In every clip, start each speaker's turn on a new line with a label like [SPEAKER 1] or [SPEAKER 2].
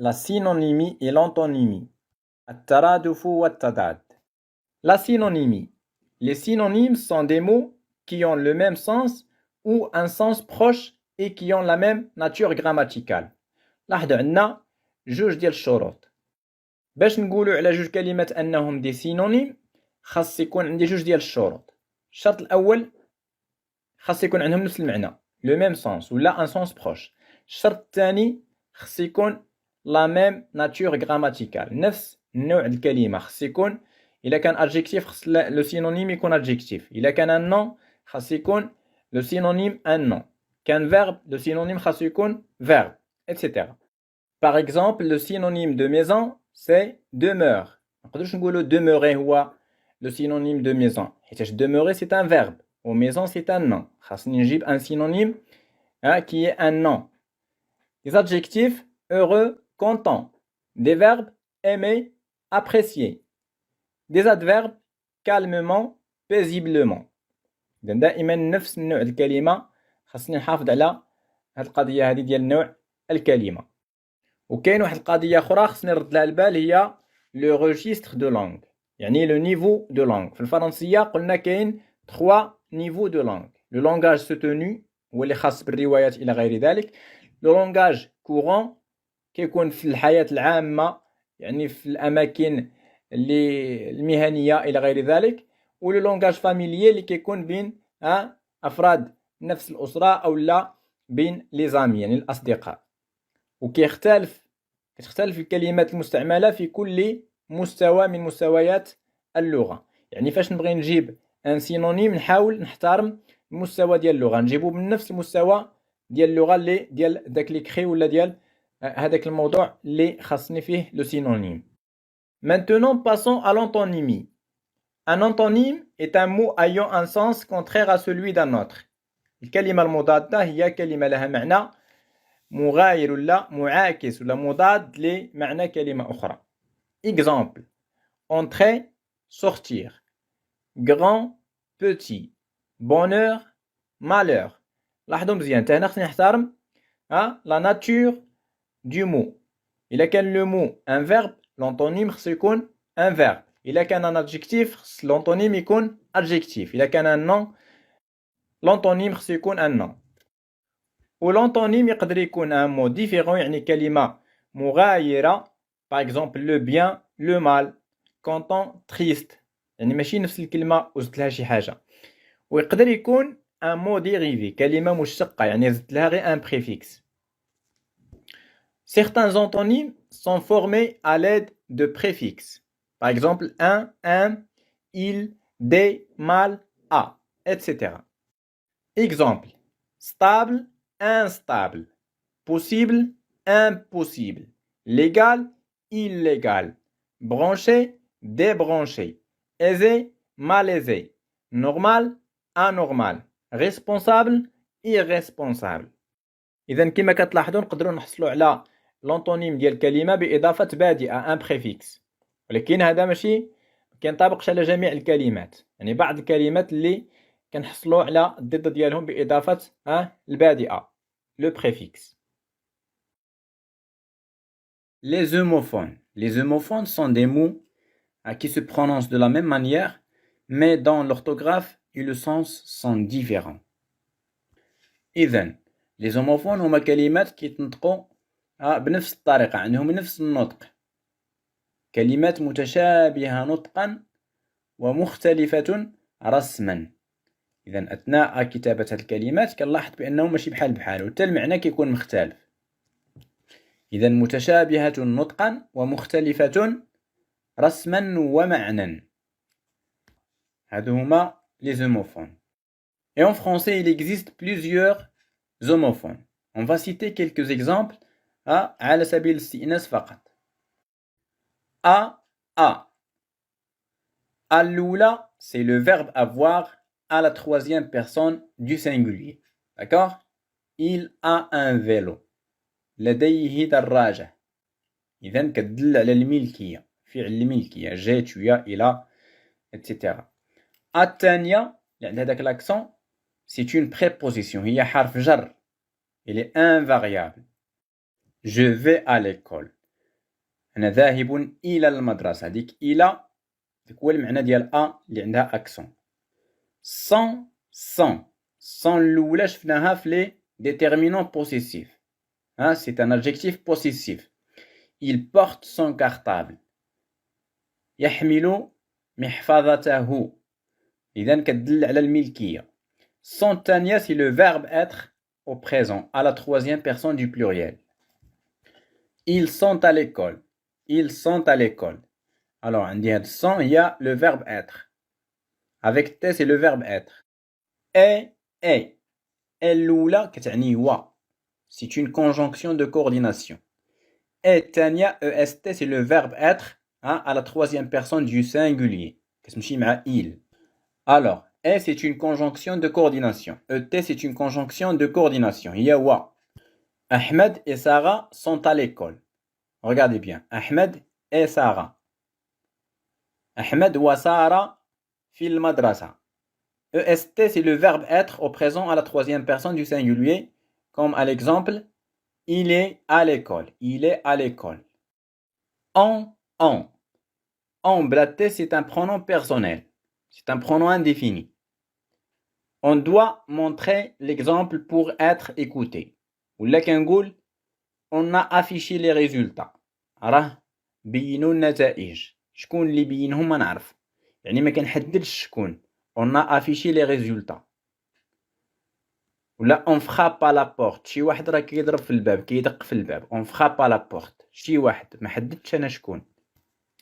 [SPEAKER 1] la synonymie et l'antonymie. الترادف والتضاد. La synonymie. Les synonymes sont des mots qui ont le même sens ou un sens proche et qui ont la même nature grammaticale. لاحظوا عندنا جوج ديال الشروط. باش نقولوا على جوج كلمات انهم دي سينونيم خاص يكون عندي جوج ديال الشروط. الشرط الاول خاص يكون عندهم نفس المعنى لو ميم سونس ولا ان سونس بروش. الشرط الثاني خاص يكون لا ميم ناتور غراماتيكال نفس نوع الكلمه. خاص يكون الا كان ادجيكتيف خاص لو سينونيم يكون ادجيكتيف. الا كان ان نون خاص يكون لو سينونيم ان نون. كان فيرب لو سينونيم خاص يكون فيرب etc. Par exemple, le synonyme de maison, c'est demeure. نقدروش نقولوا demeurer هو le synonyme de maison. حيت demeurer c'est un verbe. Ou maison c'est un nom. خاصني نجيب un synonyme qui est un nom. Des adjectifs heureux, content. Des verbes aimer, apprécier. Des adverbes calmement, paisiblement. إذا دائما نفس النوع الكلمة خاصني نحافظ على هاد القضية هذه ديال نوع الكلمة. وكاين واحد القضيه اخرى خصني نرد لها البال هي لو ريجستر دو لونغ يعني لو نيفو دو لونغ. في الفرنسيه قلنا كاين 3 نيفو دو لونغ. لو لونغاج سوتونو هو اللي خاص بالروايات الى غير ذلك. لو لونغاج كورون كيكون في الحياه العامه يعني في الاماكن اللي المهنيه الى غير ذلك. ولو لونغاج فاميليي اللي كيكون بين افراد نفس الاسره او لا بين لي زامي يعني الاصدقاء. وكيختلف كتختلف الكلمات المستعمله في كل مستوى من مستويات اللغه. يعني فاش نبغي نجيب ان سينونيم نحاول نحترم المستوى ديال اللغه نجيبو من نفس المستوى ديال اللغه اللي ديال داك لي كري ولا ديال هذاك الموضوع اللي خاصني فيه لو سينونيم. Maintenant passons à l'antonymie. Un antonyme est un mot ayant un sens contraire à celui d'un autre. الكلمه المضاده هي كلمه لها معنى مغاير ولا معاكس ولا مضاد لمعنى كلمة أخرى. Exemple. Entrer, sortir. Grand, petit. Bonheur, malheur. لاحظوا مزيان هنا خصني نحترم la nature du mot. إلا كان le mot un verbe l'antonyme خصو يكون un verbe. إلا كان un adjectif خص l'antonyme يكون adjectif. إلا كان un nom l'antonyme خصو يكون un nom. والانتونيم يقدر يكون ان مو ديفيرون يعني كلمه مغايره. باغ اكزومبل لو بيان لو مال كونطون تريست يعني ماشي نفس الكلمه وزدت لها شي حاجه. ويقدر يكون ان مو ديريفي كلمه مشتقه يعني زدت لها غير ان بريفيكس. Certains antonymes sont formés à l'aide de préfixes. Par exemple un, il, des, mal, a, etc. Exemple. Stable, instable. Possible, impossible. Légal, illégal. Branché, débranché. Aisé, malaisé. Normal, anormal. Responsable, irresponsable. إذا كما كتلاحظوا نقدروا نحصلوا على لونطونيم ديال الكلمة بإضافة بادئة ان بريفيكس. ولكن هذا ماشي كينطبقش على جميع الكلمات. يعني بعض الكلمات اللي كنحصلوا على الضد ديالهم بإضافة البادئة le préfixe. Les homophones. Les homophones sont des mots qui se prononcent de la même manière, mais dans l'orthographe et le sens sont différents. إذن les homophones هما كلمات كيتنطقوا بنفس الطريقة عندهم نفس النطق. كلمات متشابهة نطقا ومختلفة رسما. إذا أثناء كتابة الكلمات كنلاحظ بأنه ماشي بحال وحتى المعنى كيكون مختلف. إذا متشابهة نطقا ومختلفة رسما ومعنى. هادو هما les homophones. Et en français, il existe plusieurs homophones. On va citer quelques exemples على سبيل الاستئناس فقط. A. الأولى, c'est le verbe avoir à la troisième personne du singulier. D'accord? Il a un vélo. لديه دراجة. إذن كتدل على الملكية. فعل الملكية. جيت ويا إلى etc. الثانية اللي عندها داك l'accent c'est une préposition. هي حرف جر. Il est invariable. Je vais à l'école. أنا ذاهب إلى المدرسة. ديك إلى هو المعنى ديال أ اللي عندها أكسون. sans الأولى شفناها في لي déterminants possessifs. C'est un adjectif possessif. Il porte son cartable. يحمل محفظته. إذن كتدل على الملكية. Son الثانية c'est le verbe être au présent, à la troisième personne du pluriel. Ils sont à l'école. Ils sont à l'école. Alors, on dit sont, il y a le verbe être. Avec T, c'est le verbe être. Et, l'oula, كتعني wa. C'est une conjonction de coordination. Et tania, est, c'est le verbe être, à la troisième personne du singulier. كتمشي مع il. Alors, et c'est une conjonction de coordination. Et c'est une conjonction de coordination. Il y a wa. Ahmed et Sarah sont à l'école. Regardez bien. Ahmed et Sarah. Ahmed wa Sarah fil madrasa. EST, c'est le verbe être au présent à la troisième personne du singulier. Comme à l'exemple, il est à l'école. Il est à l'école. En. En blaté, c'est un pronom personnel. C'est un pronom indéfini. On doit montrer l'exemple pour être écouté. Ou là كنقول on a affiché les résultats. راه بينوا النتائج. شكون اللي بينهم ما نعرف. يعني ما كنحددش شكون. On a affiché les résultats. ولا on frappe à la porte. شي واحد راه كيضرب في الباب كيدق في الباب. On frappe à la porte. شي واحد ما حددتش انا شكون.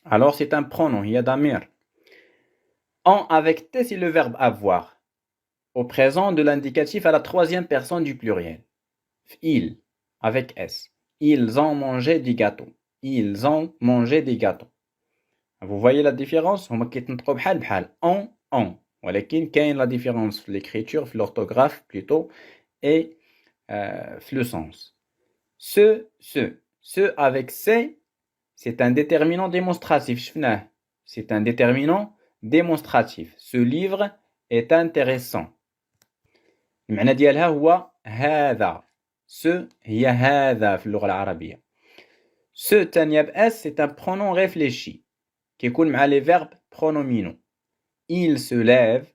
[SPEAKER 1] Alors c'est un pronom. هي ضمير. En avec T, c'est le verbe avoir. Au présent de l'indicatif à la troisième personne du pluriel. Il, avec S. Ils ont mangé des gâteaux. Ils ont mangé des gâteaux. Vous voyez la différence? هما كيتنطقوا بحال بحال. En. ولكن كاين la différence في l'écriture, في l'orthographe plutôt, et في le sens. Ce avec c'est un déterminant démonstratif. شفناه. C'est un déterminant démonstratif. Ce livre est intéressant. المعنى ديالها هو هذا. Ce هي هذا في اللغة العربية. Ce تانية بأس c'est un pronom réfléchi كيكون مع les verbes pronominaux. Il se lève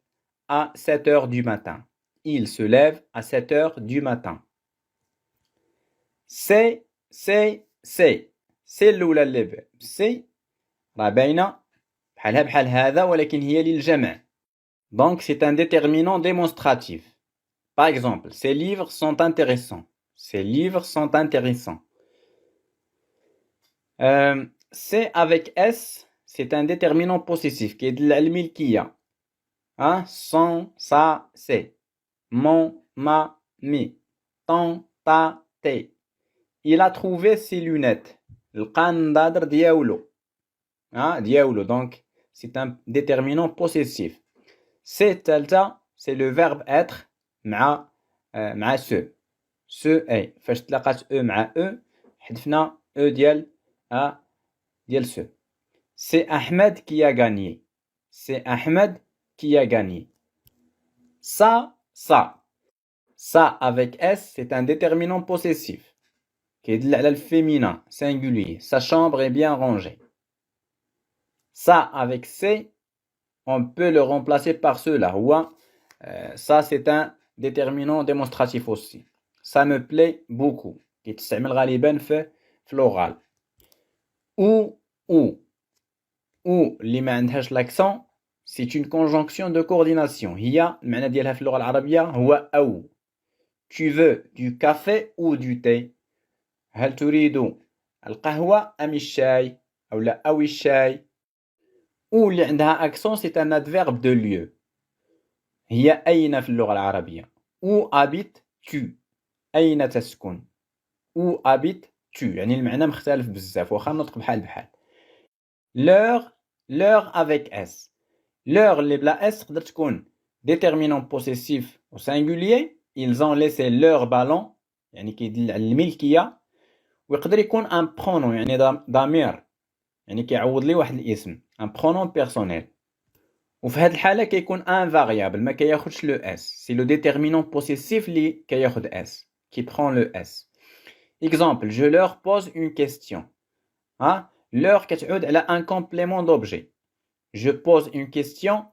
[SPEAKER 1] à 7 heures du matin. Il se lève à 7 heures du matin. C'est الأولى اللي سي راه باينة بحالها بحال هذا ولكن هي للجمع. Donc c'est un déterminant démonstratif. Par exemple, ces livres sont intéressants. Ces livres sont intéressants. C'est avec S, c'est un déterminant possessif qui est de l'almilkiya. Son, ça, c'est. Mon, ma, mi. Ton, ta, te. Il a trouvé ses lunettes. القندادر دياولو. دياولو. Donc, c'est un déterminant possessif. C'est تالتا, c'est le verbe être مع ce اي فاش تلاقات مع حذفنا ديال ce. C'est Ahmed qui a gagné. C'est Ahmed qui a gagné. Ça avec S, c'est un déterminant possessif كيدل على الفيمينين singulier. Sa chambre est bien rangée. Ça avec C, on peut le remplacer par cela. Ça c'est un déterminant démonstratif aussi. Ça me plaît beaucoup. كيتستعمل غالبا في l'oral. Ou اللي ما عندهاش l'accent, c'est une conjonction de coordination. هي المعنى ديالها في اللغة العربية هو أو. Tu veux du café ou du thé? هل تريد القهوة أم الشاي؟ أو الشاي. ou اللي عندها accent, c'est un adverbe de lieu. هي أين في اللغة العربية. Où habites-tu? أين تسكن؟ Où habites-tu؟ يعني المعنى مختلف بزاف واخا النطق بحال. L'heure avec S. L'heure اللي بلا S تقدر تكون déterminant possessif au singulier. Ils ont laissé leur ballon. يعني كيدل على الملكية. ويقدر يكون un pronom يعني ضمير. يعني كيعوض لي واحد الاسم. Un pronom personnel. وفي هذه الحالة كيكون un variable ما كياخدش le S. C'est le déterminant possessif اللي كياخد S. Qui prend le S. Exemple, je leur pose une question. leur كتعود على un complément d'objet. Je pose une question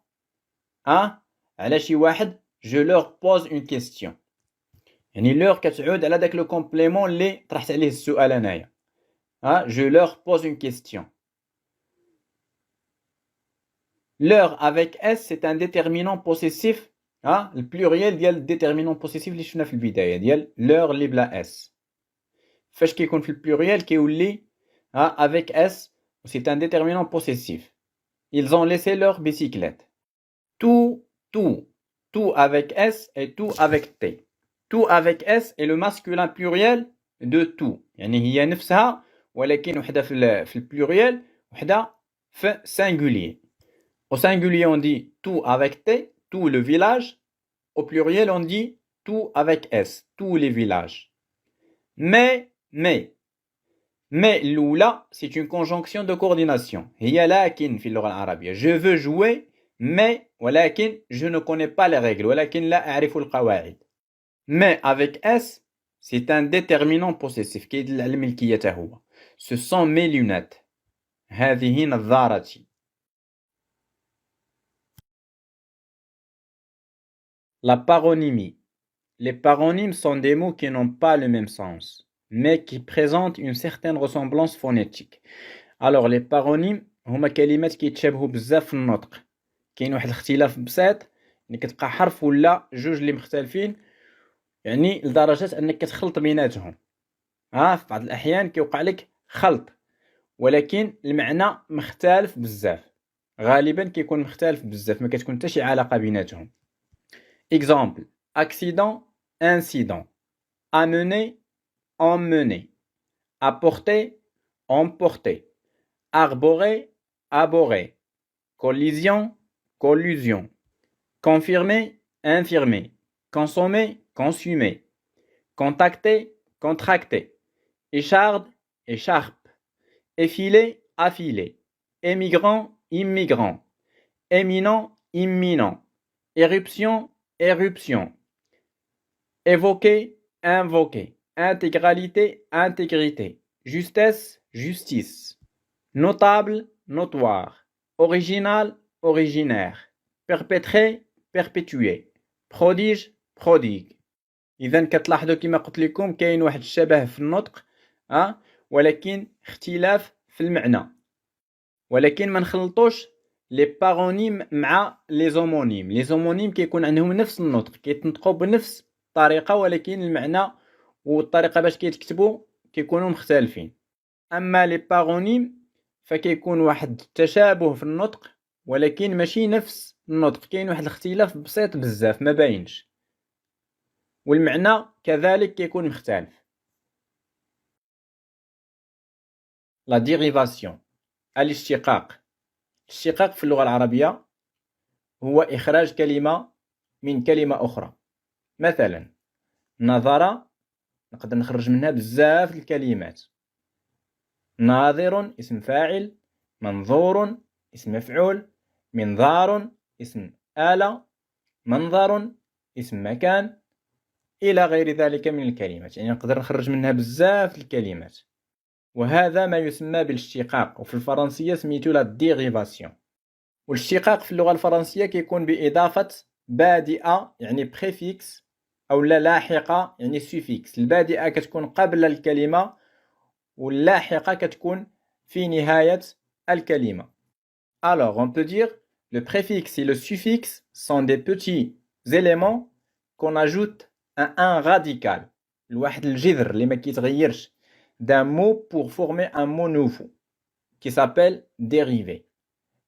[SPEAKER 1] على شي واحد, je leur pose une question. يعني leur كتعود على داك le complément اللي طرحت عليه السؤال انايا. Je leur pose une question. Leur avec S c'est un déterminant possessif. Le pluriel ديال الديترمينون بوسيسيف اللي شفنا في البدايه ديال leur اللي بلا S. فاش كيكون في البلوريال كيولي avec S, c'est un déterminant possessif. Ils ont laissé leur bicyclette. Tout avec S et tout avec T. Tout avec S est le masculin pluriel de tout. يعني هي نفسها ولكن وحده في البلوريال وحده في singulier. Au singulier on dit tout avec T, tout le village. Au pluriel on dit tout avec S, tous les villages. Mais l'oula, c'est une conjonction de coordination. هي لكن في اللغة العربية. Je veux jouer, mais ولكن je ne connais pas les règles. ولكن لا أعرف القواعد. Mais avec S, c'est un déterminant possessif كيدل على الملكية هو. Ce sont mes lunettes. هذه نظارتي. La paronymie. Les paronymes sont des mots qui n'ont pas le même sens, mais qui présentent une certaine ressemblance phonétique. Alors les paronymes هما كلمات كيتشابهوا بزاف في النطق. كاين واحد الاختلاف بسيط يعني كتبقى حرف ولا جوج اللي مختلفين يعني لدرجه انك كتخلط بيناتهم. في بعض الاحيان كيوقع لك خلط ولكن المعنى مختلف بزاف. غالبا كيكون مختلف بزاف ما كتكون حتى شي علاقه بيناتهم. Exemple: accident, incident. Amener, emmener. Apporter, emporter. Arborer, arborer. Collision, collusion. Confirmer, infirmer. Consommer, consumer. Contacter, contracter. Écharde, écharpe. Effiler, affiler. Émigrant, immigrant. Éminent, imminent. Éruption, éruption. Évoquer, invoquer. Intégralité, intégrité. Justesse, justice. Notable, notoire. Original, originaire. Perpétrer, perpétuer. Prodige, prodigue. إذا كتلاحظوا كما قلت لكم كاين واحد الشبه في النطق ولكن اختلاف في المعنى. ولكن ما نخلطوش لي بارونيم مع لي زومونيم. لي زومونيم كيكون عندهم نفس النطق كيتنطقوا بنفس الطريقه ولكن المعنى والطريقه باش كيتكتبوا كيكونوا مختلفين. اما لي بارونيم فكيكون واحد التشابه في النطق ولكن ماشي نفس النطق. كاين واحد الاختلاف بسيط بزاف ما باينش والمعنى كذلك كيكون مختلف. لا ديريفاسيون الاشتقاق. الاشتقاق في اللغة العربية هو إخراج كلمة من كلمة أخرى. مثلا نظر نقدر نخرج منها بزاف الكلمات. ناظر اسم فاعل، منظور اسم مفعول، منظار اسم آلة، منظر اسم مكان، إلى غير ذلك من الكلمات. يعني نقدر نخرج منها بزاف الكلمات وهذا ما يسمى بالاشتقاق وفي الفرنسية سميتو لا ديريفاسيون. والاشتقاق في اللغة الفرنسية كيكون بإضافة بادئة يعني بريفيكس أو لاحقة يعني سوفيكس. البادئة كتكون قبل الكلمة واللاحقة كتكون في نهاية الكلمة. Alors on peut dire le préfixe et le suffixe sont des petits éléments qu'on ajoute à un radical. الواحد الجذر اللي ما كيتغيرش d'un mot pour former un mot nouveau qui s'appelle dérivé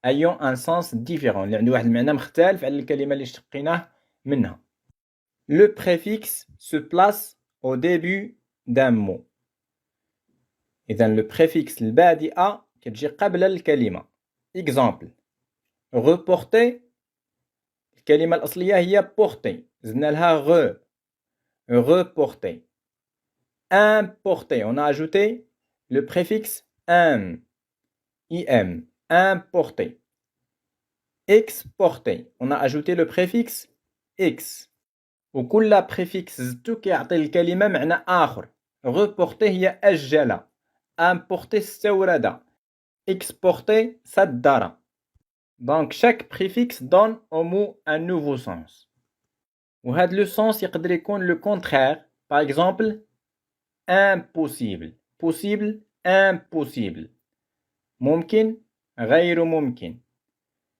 [SPEAKER 1] ayant un sens différent اللي عنده واحد المعنى مختلف على الكلمة اللي اشتقيناه منها. Le préfixe se place au début d'un mot. إذا le préfixe البادئة كتجي قبل الكلمة. Exemple: reporter الكلمة الأصلية هي porter زدنا لها reporter. Importer, on a ajouté le préfixe im, importer. Exporter, on a ajouté le préfixe x. وكل préfixe زدتو كيعطي الكلمة معنى آخر. reporter هي أجل، importer استورد. exporter صدر. Donc chaque préfixe donne au mot un nouveau sens. وهذا le sens يقدر يكون le contraire. Par exemple, impossible. Possible, impossible. ممكن, غير ممكن.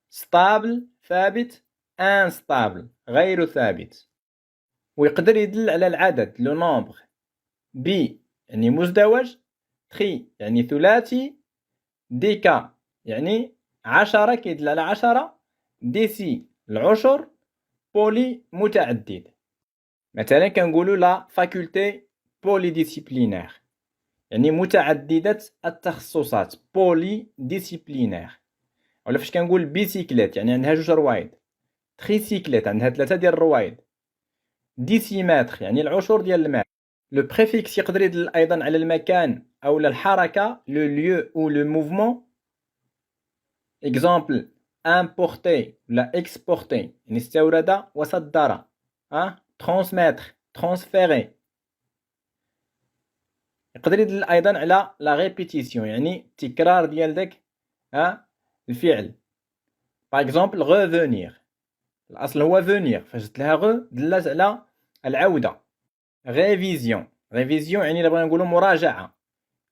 [SPEAKER 1] stable, ثابت, instable, غير ثابت. ويقدر يدل على العدد le nombre. بي يعني مزدوج. تري يعني ثلاثي. ديكا يعني 10 كيدل على 10. ديسي العشر. بولي متعدد. مثلا كنقولوا لا فاكولتي بوليديسيبلينير يعني متعددة التخصصات. بولي ديسيبلينير. ولا فاش كنقول بيسيكليت يعني عندها جوج روايد. تريسيكليت عندها 3 ديال الروايد. ديسيمتر يعني العشر ديال المتر. لو بريفيكس يقدر يدل ايضا على المكان او الحركه لو lieu ou le mouvement. exemple importer ولا exporter يعني استورد وصدر. transmettre transférer. يقدر يدل ايضا على لا ريبيتيسيون يعني التكرار ديال داك الفعل. باغ اكزومبل revenir الاصل هو venir فاش زدت لها غو دلات على العوده. ريفيزيون ريفيزيون يعني بغينا نقولوا مراجعه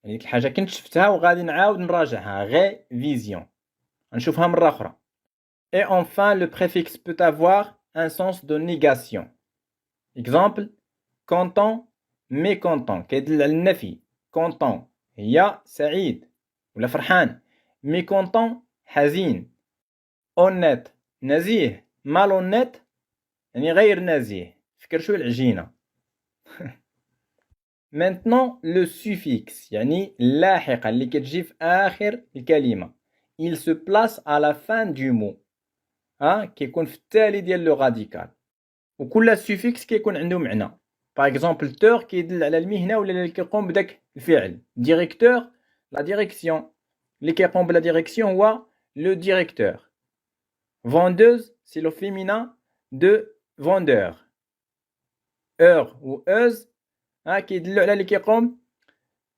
[SPEAKER 1] يعني ديك الحاجه كنت شفتها وغادي نعاود نراجعها. ريفيزيون نشوفها مره اخرى. et enfin le préfixe peut avoir un sens de négation. exemple content mécontent كيدل على النفي. content هي سعيد ولا فرحان. mécontent حزين. honnête نزيه. malhonnête يعني غير نزيه. فكر شو العجينة. maintenant le suffixe يعني اللاحقة اللي كتجي في آخر الكلمة. il se place à la fin du mot. كيكون في التالي ديال لو راديكال. وكل سوفيكس كيكون عنده معنى. باغ اكزومبل تور كيدل على المهنه ولا اللي كيقوم بداك الفعل. ديريكتور لا ديريكسيون اللي كيقوم بلا ديريكسيون هو لو ديريكتور. فوندوز سي لو فيمينا دو فوندور. اور و اوز كيدلوا على اللي كيقوم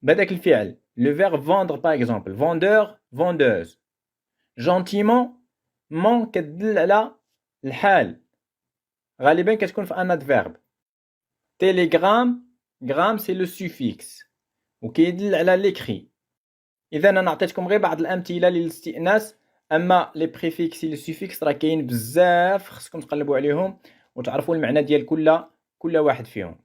[SPEAKER 1] بهذاك الفعل. لو فيرب فوندر باغ اكزومبل فوندور فوندوز. جونتيمون مون كتدل على الحال غالبا كتكون في ان adverbe. تيليغرام غرام سي لو سوفيكس وكيدل على ليكري. اذا انا عطيتكم غير بعض الامثله للاستئناس. اما لي بريفيكس لي سوفيكس راه كاين بزاف خصكم تقلبوا عليهم وتعرفوا المعنى ديال كل واحد فيهم.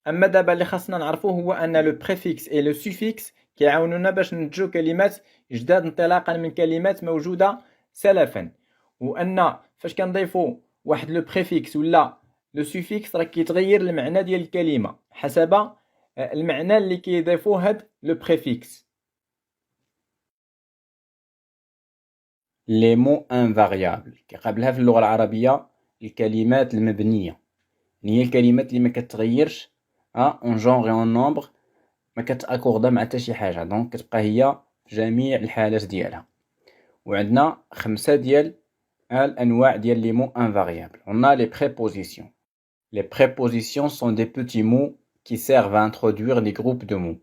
[SPEAKER 1] اما دابا اللي خاصنا نعرفوه هو ان لو بريفيكس اي لو سوفيكس كيعاونونا باش ننتجو كلمات جداد انطلاقا من كلمات موجوده سلفا. وان فاش كنضيفوا واحد لو بريفيكس ولا لو سوفيكس راه كيتغير المعنى ديال الكلمه حسب المعنى اللي كيضيفوه هاد لو بريفيكس. لي مو انفاريابل كيقابلها في اللغه العربيه الكلمات المبنيه يعني هي الكلمات اللي ما كتغيرش اون جونغ اون نومبر ما كتاكوردا مع حتى شي حاجه. دونك كتبقى هي في جميع الحالات ديالها. وعندنا 5 ديال الانواع ديال لي مو انفاريابل. on a les prépositions. Les prépositions sont des petits mots qui servent à introduire des groupes de mots.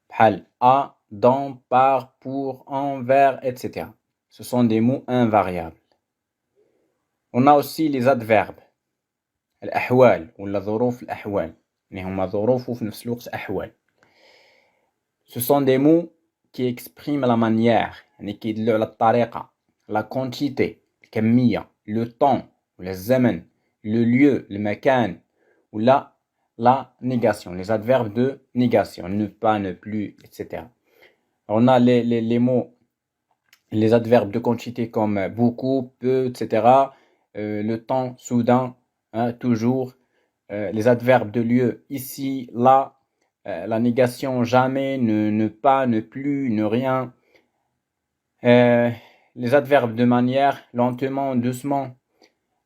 [SPEAKER 1] بحال à, dans, par, pour, envers, etc. Ce sont des mots invariables. On a aussi les adverbes. الأحوال ولا ظروف الأحوال يعني هما ظروف وفي نفس الوقت أحوال. Ce sont des mots qui expriment la manière يعني كيدلوا على الطريقة. La quantité الكمية. Le temps ولا الزمن. Le lieu المكان ولا la négation, les adverbes de négation, ne pas, ne plus, etc. On a les mots, les adverbes de quantité comme beaucoup, peu, etc. Le temps, soudain, toujours. Les adverbes de lieu, ici, là. La négation, jamais, ne pas, ne plus, ne rien. Les adverbes de manière, lentement, doucement,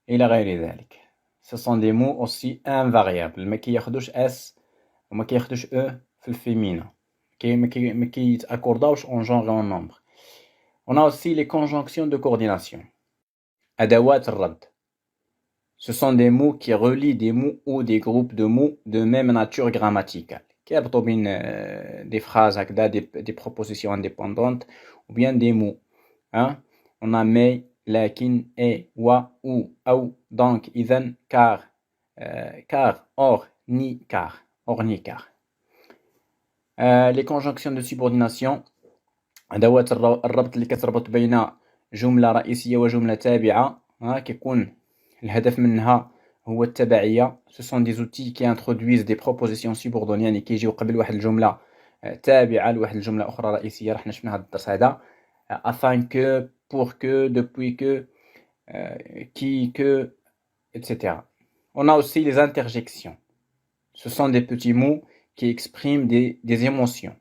[SPEAKER 1] إلى غير ذلك. Ce sont des mots aussi invariables. ما كياخدوش اس وما كياخدوش او في الفيمينا. ما كيتاكورداوش en genre et en nombre. On a aussi les conjonctions de coordination. أدوات الرد. Ce sont des mots qui relient des mots ou des groupes de mots de même nature grammaticale. كيربطوا بين des phrases هكذا des propositions indépendantes ou bien des mots hein. On a mais لكن et wa ou أو donc إذن car or ni car les conjonctions de subordination أدوات الربط اللي كتربط بين جملة رئيسية وجملة تابعة كيكون الهدف منها هو التبعية. Ce sont des outils qui introduisent des propositions subordonnées يعني كيجيو قبل واحد الجملة تابعة لواحد الجملة أخرى رئيسية. رحنا شفنا هذا الدرس هذا afin que, pour que, depuis que, qui, que, etc. On a aussi les interjections. Ce sont des petits mots qui expriment des émotions,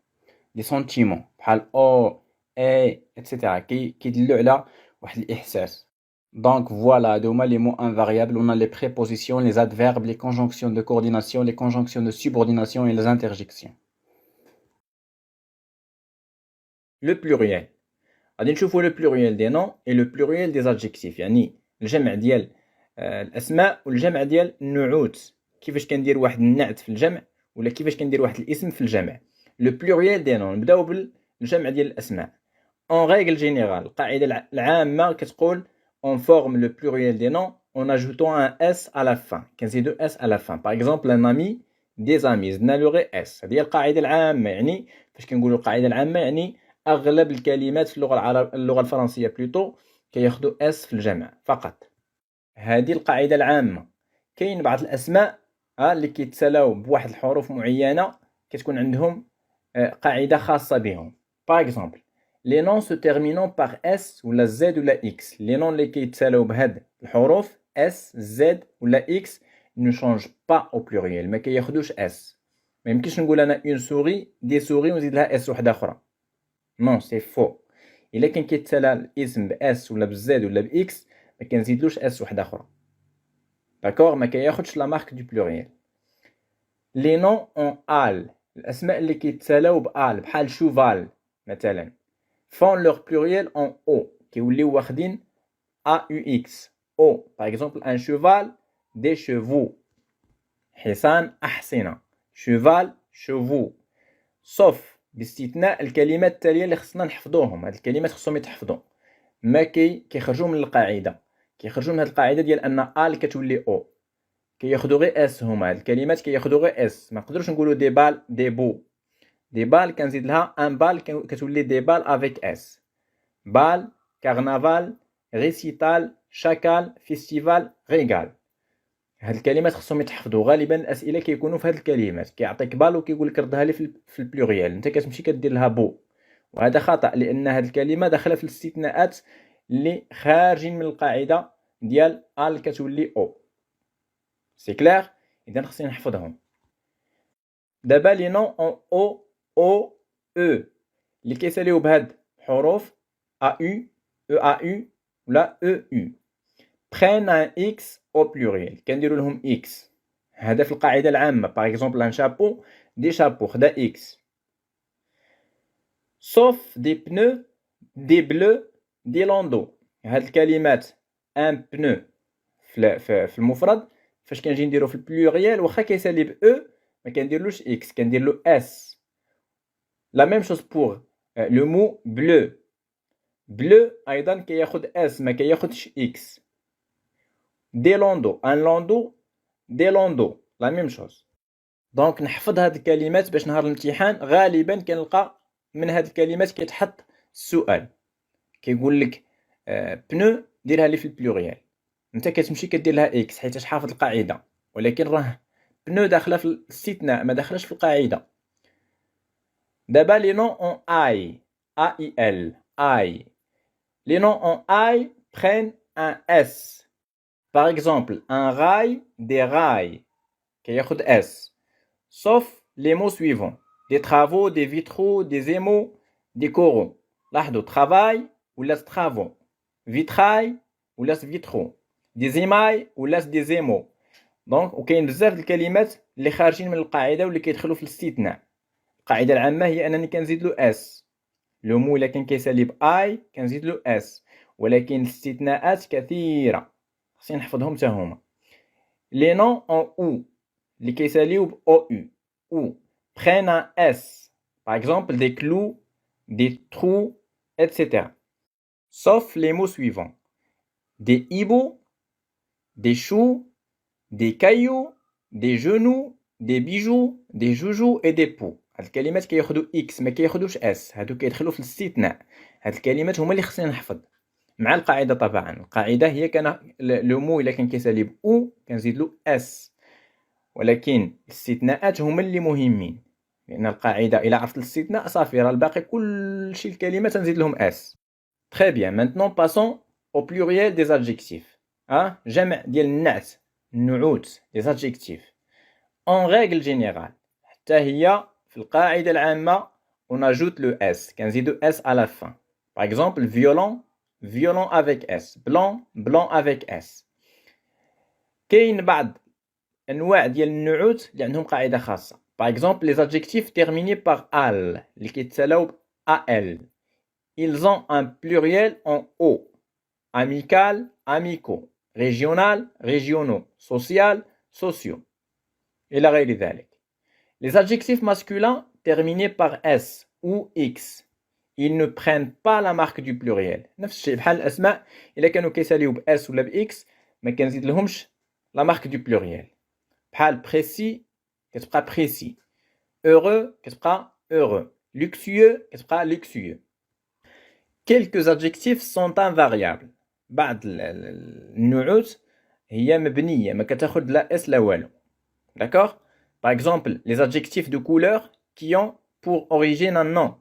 [SPEAKER 1] des sentiments بحال او اي etc. كيدلوا على واحد الإحساس. Donc voilà, هادو هما les mots invariables. On a les prépositions, les adverbes, les conjonctions de coordination, les conjonctions de subordination et les interjections. Le pluriel. غادي نشوفوا le pluriel des noms et le pluriel des adjectifs. يعني الجمع ديال الأسماء والجمع ديال النعوت. كيفاش كندير واحد النعت في الجمع ولا كيفاش كندير واحد الاسم في الجمع. Le pluriel des noms. نبداو بالجمع ديال الأسماء. En règle générale, القاعدة العامة كتقول on forme le pluriel des noms en ajoutant un s à la fin. كنزيدو s à la fin. Par exemple, un ami, des amis. زدنا له غير s. هذه هي القاعدة العامة. يعني فاش كنقولوا القاعدة العامة يعني أغلب الكلمات في اللغة الفرنسية بلوتو كياخدوا s في الجمع فقط. هذه القاعدة العامة. كاين بعض الأسماء اللي كيتسالاو بواحد الحروف معينة كتكون عندهم قاعدة خاصة بهم. Par exemple, les noms se terminant par S ou la Z ou la X. Les noms اللي كيتسالاو بهاد الحروف S, Z ou la X ne changent pas au pluriel. ما كياخدوش S. ما يمكنش نقول أنا une souris, des souris ونزيد لها S وحدة أخرى. Non, c'est faux. إلا كان كيتسالى الاسم ب S ولا ب Z ولا ب X ما كنزيدلوش S وحدة أخرى. D'accord, ما كياخدش la marque du pluriel. Les noms en al. الأسماء اللي كيتسالاو بال بحال cheval مثلا font leur pluriel en o كيوليو واخدين AUX O. Par exemple, un cheval, des chevaux. حصان أحصنة. cheval, chevaux. sauf باستثناء الكلمات التالية اللي خصنا نحفظوهم. هاد الكلمات خصهم يتحفظوا. ما كيخرجوا من القاعدة. كيخرجوا من هاد القاعدة ديال أن آل كتولي أو. كياخدوا غير اس هما. هاد الكلمات كياخدوا غير اس. ما نقدروش نقولوا دي بال دي بو. دي بال كنزيد لها ان بال كتولي دي بال افيك اس. بال كارنافال ريسيتال شاكال فيستيفال ريغال. هاد الكلمات خصهم يتحفظوا. غالبا الاسئله كيكونوا في هاد الكلمات كيعطيك بال وكيقول لك ردها لي في البلوريال. انت كتمشي كدير لها بو وهذا خطا لان هاد الكلمه داخله في الاستثناءات اللي خارجين من القاعده ديال ال كتولي او. سي كلير. اذا خصني نحفظهم. دابا لي نون اون او او او اللي كيساليو بهاد الحروف ا يو او ا يو ولا او يو prennent un x au pluriel. كنديروا لهم x. هذا في القاعده العامه. par exemple un chapeau des chapeaux خدا x. sauf des pneus des bleus des landaux. هاد الكلمات un pneu في المفرد فاش كنجي نديرو في البلوريال واخا كيسالي ب او ما كنديرلوش x كندير له s. la même chose pour le mot bleu. bleu ايضا كياخد s ما كياخدش x. des landaux un landau des landaux la même chose. دونك نحفظ هاد الكلمات باش نهار الامتحان غالبا كنلقى من هاد الكلمات كيتحط السؤال كيقول لك بنو ديرها لي في البلوريال. انت كتمشي كدير لها اكس حيت حافظ القاعده ولكن راه بنو داخله في الاستثناء ما داخلش في القاعده. دابا لي نون اون اي اي ال اي. لي نون اون اي prennent un s. par exemple un rail des rails كياخد s. sauf les mots suivants des travaux des vitraux des émaux des coraux. لاحظوا travail ولا travaux vitrail ولا vitraux des émails ولا des émaux. دونك وكاين بزاف د الكلمات اللي خارجين من القاعده واللي كيدخلوا في الاستثناء. القاعده العامه هي انني كنزيد له اس. لو مو الا كان كيسالي باي كنزيد له اس ولكن الاستثناءات كثيره خصني نحفظهم حتى هما. لي نون اون او اللي كيساليو ب او يو او prennent un S. Par exemple, des clous, des trous, etc. Sauf les mots suivants. Des hiboux, des choux, des cailloux, des genoux, des bijoux, des joujoux et des poux. هاد الكلمات كياخدو اكس ما كياخدوش اس، هادو كيدخلوا في الاستثناء. هاد الكلمات هما اللي خصنا نحفظ مع القاعده. طبعا القاعده هي كان لو مو الا كان كيسالي ب او كنزيد له اس، ولكن الاستثناءات هما اللي مهمين، لان القاعده الا عرفت الاستثناء صافي راه الباقي كلشي الكلمات نزيد لهم اس. Très bien, maintenant passons au pluriel des adjectifs. جمع ديال النعت، النعوت، des adjectifs. En règle générale, حتى هي في القاعدة العامة on ajoute le S, كنزيدو S à la fin. Par exemple, violent, violent avec S. Blanc, blanc avec S. كاين بعض أنواع ديال النعوت اللي عندهم قاعدة خاصة. Par exemple, les adjectifs terminés par al اللي كيتسالاو ب AL. Ils ont un pluriel en O. Amical, amicaux. Régional, régionaux. Social, sociaux. Et la غير ذلك. Les adjectifs masculins terminés par S ou X, ils ne prennent pas la marque du pluriel. نفس الشيء بحال الأسماء إلا كانوا كيساليو ب S ولا ب X ما كنزيد لهمش la marque du pluriel. بحال précis كتبقى précis. Heureux كتبقى heureux. Luxueux كتبقى luxueux. Quelques adjectifs sont invariables. بعض النعوت هي مبنية ما كتاخد لا اس لا والو. D'accord? Par exemple, les adjectifs de couleur qui ont pour origine un nom.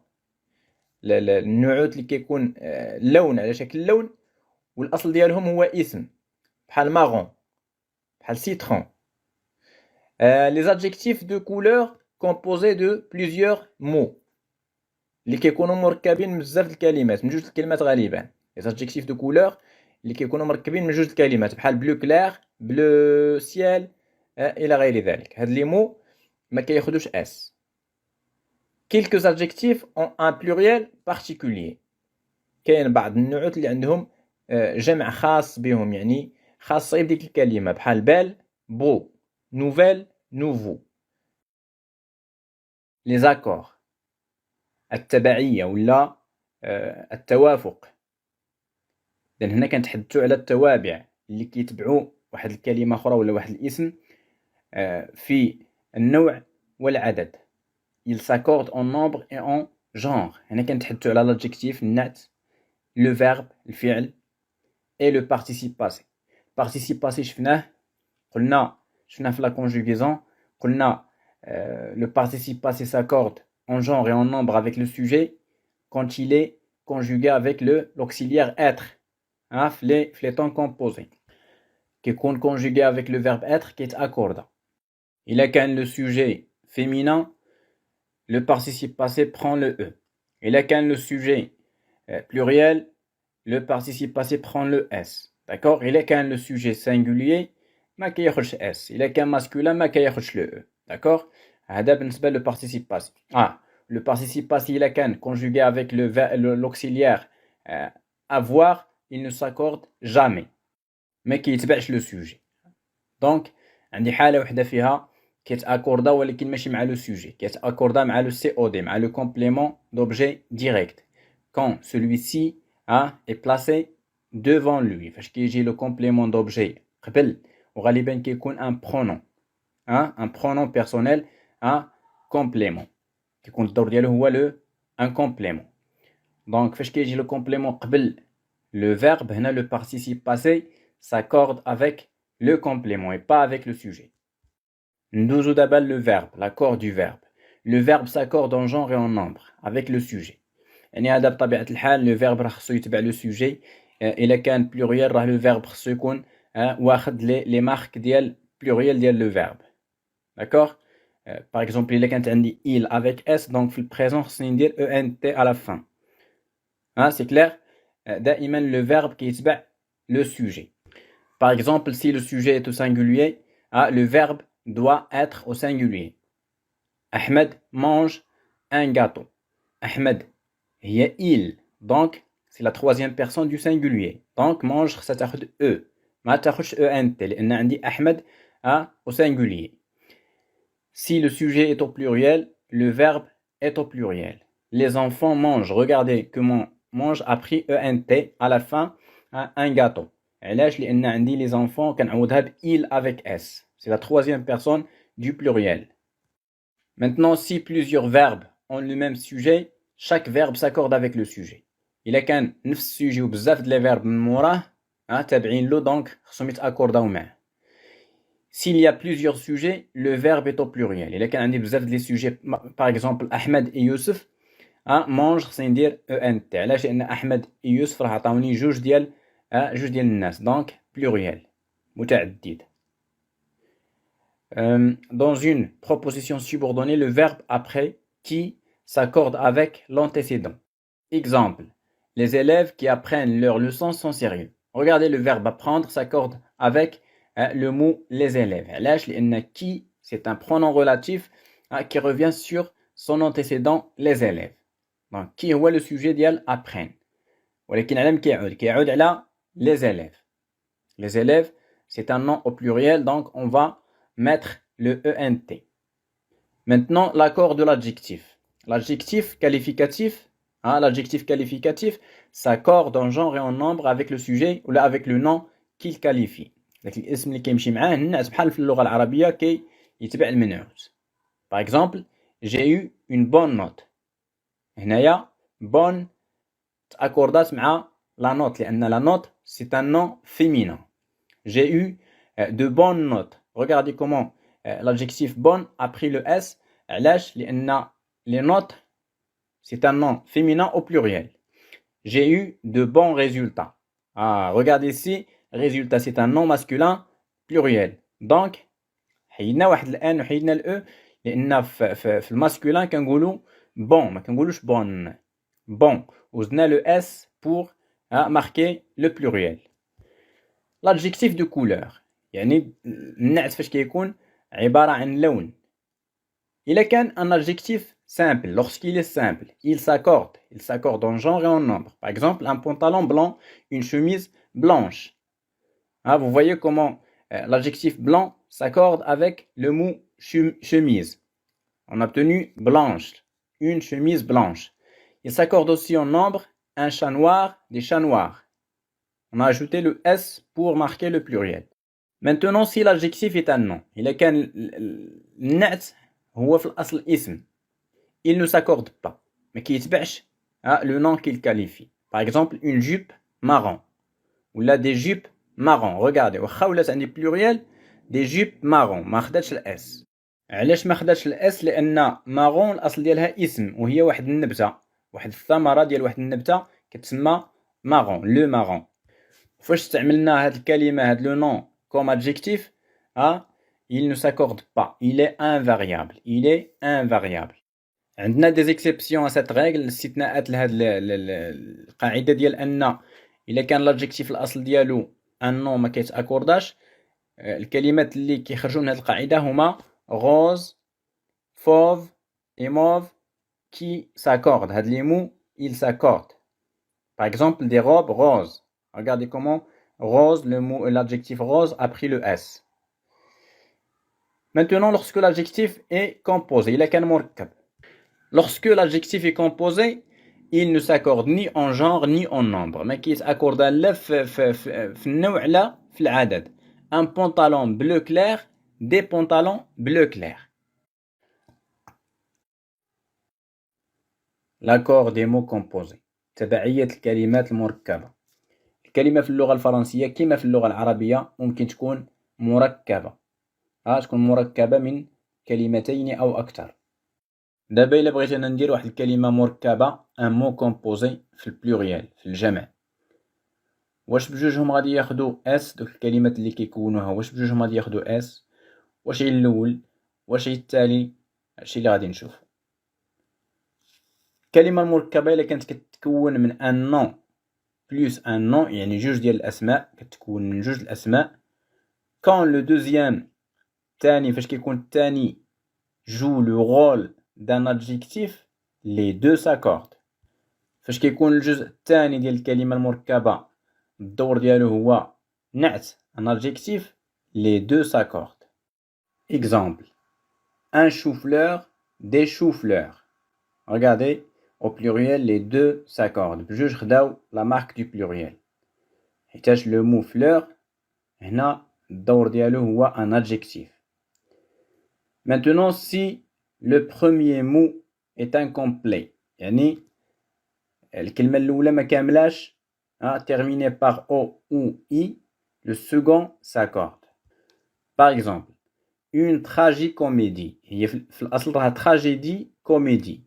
[SPEAKER 1] النعوت اللي كيكون لون على شكل لون والأصل ديالهم هو اسم. بحال marron, بحال citron. Les adjectifs de couleur composés de plusieurs mots. اللي كيكونوا مركبين من بزاف الكلمات من جوج الكلمات غالبا. Les adjectifs de couleur اللي كيكونوا مركبين من جوج الكلمات بحال bleu clair, bleu ciel الى غير ذلك. هاد لي مو ما كياخدوش اس. Quelques adjectifs ont un pluriel particulier. كاين بعض النعوت اللي عندهم جمع خاص بهم، يعني خاصة بديك الكلمة بحال belle, beau, nouvelle, nouveau. Les accords. التبعية ولا التوافق. لأن هنا كنتحدثوا على التوابع اللي كيتبعوا واحد الكلمة أخرى ولا واحد الاسم في النوع والعدد. Ils s'accordent en nombre et en genre. هنا كنتحدثوا على l'adjectif النعت، le verbe الفعل et le participe passé. Participe passé شفناه في la conjugaison قلنا le participe passé s'accorde en genre et en nombre avec le sujet quand il est conjugué avec l'auxiliaire être في les temps composés كيكون conjugué avec le verbe être qui est accordé. إلا كان le sujet féminin le participe passé prend le E. إلا كان le sujet pluriel le participe passé prend le S. D'accord? إلا كان le sujet singulier ما كياخدش S. إلا كان masculin ما كياخدش le E. D'accord? هذا بالنسبة le participe passé. Le participe passé إلا كان conjugué avec l'auxiliaire avoir, il ne s'accorde jamais. ما كيتبعش le sujet. Donc عندي حالة وحدة فيها كيتاكوردا ولكن ماشي مع لو سوجي، كيتاكوردا مع لو سي او دي، مع لو complément d'objet direct quand celui-ci est placé devant lui. فاش كيجي لو complément d'objet قبل وغالبا كيكون ان pronom ان pronom personnel complément كيكون الدور ديالو هو لو ان complément. دونك فاش كيجي لو complément قبل le verbe هنا le participe passé s'accorde avec le complément et pas avec le sujet. Ndouzo d'abord le verbe, l'accord du verbe. Le verbe s'accorde en genre et en nombre avec le sujet. يعني هذا بطبيعة الحال le verbe راه خصو يتبع le sujet. إلا كان pluriel راه le verbe خصو يكون واخد les marques ديال pluriel ديال le verbe. D'accord? Par exemple إلا كانت عندي il avec s donc في البريزون خصني ندير ent à la fin. C'est clair? دائما le verbe كيتبع le sujet. Par exemple si le sujet est au singulier, le verbe doit être au singulier. Ahmed mange un gâteau. Ahmed هي il, donc c'est la troisième personne du singulier. Donc mange ça تاخد e ما تاخدش ent لأن عندي أحمد au singulier. Si le sujet est au pluriel, le verbe est au pluriel. Les enfants mangent. Regardez comment mange a pris ENT à la fin un gâteau. علاش لأن عندي les enfants كنعوضها ب il avec s. C'est la troisième personne du pluriel. Maintenant, si plusieurs verbes ont le même sujet, chaque verbe s'accorde avec le sujet. إلا كان نفس السوجي وبزاف د لي فيرب من موراه تابعين له دونك خصهم يتاكورداو معاه. S'il y a plusieurs sujets, le verbe est au pluriel. إلا كان عندي بزاف د لي سوجي par exemple أحمد et يوسف مانج خصني ندير ENT. علاش؟ لأن أحمد et يوسف راه عطاوني جوج ديال الناس دونك pluriel متعدد. Dans une proposition subordonnée, le verbe après qui s'accorde avec l'antécédent. Exemple, les élèves qui apprennent leurs leçons sont sérieux. Regardez, le verbe apprendre s'accorde avec le mot les élèves. Qui, c'est un pronom relatif qui revient sur son antécédent les élèves. Donc, qui est le sujet d'yal apprennent. ولكن علم كيعود على les élèves. Les élèves, c'est un nom au pluriel, donc on va mettre le ENT. Maintenant, l'accord de l'adjectif. L'adjectif qualificatif, l'adjectif qualificatif s'accorde en genre et en nombre avec le sujet ou là avec le nom qu'il qualifie. الاسم اللي كيمشي معاه النعت بحال في اللغة العربية يتبع المنعوت. Par exemple, j'ai eu une bonne note. هنايا bonne تأكوردات مع la note لأن la note c'est un nom féminin. J'ai eu de bonnes notes. Regardez comment l'adjectif bonne a pris le S. علاش؟ لأن les notes c'est un nom féminin au pluriel. J'ai eu de bons résultats. Regardez ici, résultat c'est un nom masculin pluriel. Donc حيدنا واحد الان وحيدنا الاو لأن في الماسculin كنقولوا bon ما كنقولوش bonne. Bon وزدنا le S pour marquer le pluriel. L'adjectif de couleur يعني النعت فاش كيكون عبارة عن لون. إلا كان un adjectif simple, lorsqu'il est simple, il s'accorde en genre et en nombre. Par exemple, un pantalon blanc, une chemise blanche. Vous voyez comment l'adjectif blanc s'accorde avec le mot chemise. On a obtenu blanche, une chemise blanche. Il s'accorde aussi en nombre, un chat noir, des chats noirs. On a ajouté le S pour marquer le pluriel. Maintenant, si l'adjectif est un nom, إلا كان النعت هو في الأصل اسم, il ne s'accorde pas, mais qui يتبعش le nom qu'il qualifie. Par exemple, une jupe marron, ou là des jupes marron. Regardez, واخا ولات عندي pluriel, des jupes marron, ما خداتش الاس. علاش ما خداتش الاس؟ لأن marron الأصل ديالها اسم, وهي واحد النبتة, واحد الثمرة ديال واحد النبتة كتسمى marron, le marron. فاش استعملنا هاد الكلمة, هاد le nom comme adjectif, il ne s'accorde pas, il est invariable. عندنا des exceptions à cette règle, الاستثناءات لهاد القاعدة ديال أن إلا كان l'adjectif الأصل ديالو un nom ما كيتأكورداش, الكلمات اللي كيخرجوا من هاد القاعدة هما rose, fauve et mauve qui s'accordent. هاد les mots, ils s'accordent. Par exemple, des robes roses. Regardez comment rose, l'adjectif rose a pris le S. Maintenant, lorsque l'adjectif est composé, il est كان مركب. Lorsque l'adjectif est composé, il ne s'accorde ni en genre ni en nombre. ما كيتأكورد لا في النوع لا في العدد. Un pantalon bleu clair, des pantalons bleu clair. L'accord des mots composés. تبعية الكلمات المركبة. الكلمة في اللغة الفرنسية كما في اللغة العربية ممكن تكون مركبة. تكون مركبة من كلمتين أو أكثر. دابا إلا بغيت أنا ندير واحد الكلمة مركبة ان مو كومبوزي في البلوريال في الجمع, واش بجوجهم غادي ياخدو اس؟ دوك الكلمات اللي كيكونوها واش بجوجهم غادي ياخدو اس؟ واش هي الاول واش هي التالي؟ هادشي اللي غادي نشوف. الكلمة المركبة إلا كانت كتكون من ان نون بلوس ان نون, يعني جوج ديال الأسماء, كتكون من جوج الأسماء. كون لو دوزيام الثاني, فاش كيكون الثاني جو لو رول دان ادجيكتيف, لي دو ساكورد. فاش كيكون الجزء الثاني ديال الكلمة المركبة الدور ديالو هو نعت ان ادجيكتيف, لي دو ساكورد. Exemple, un chou-fleur des choux-fleurs. Regardez, au pluriel, les deux s'accordent. بجوج خداو la marque du pluriel. حيتاش le mot fleur, هنا الدور ديالو هو un adjectif. Maintenant, si le premier mot est incomplet, يعني الكلمة الأولى ما كاملاش terminé par O ou I, le second s'accorde. Par exemple, une tragicomédie. هي في الأصل راها tragédie comédie.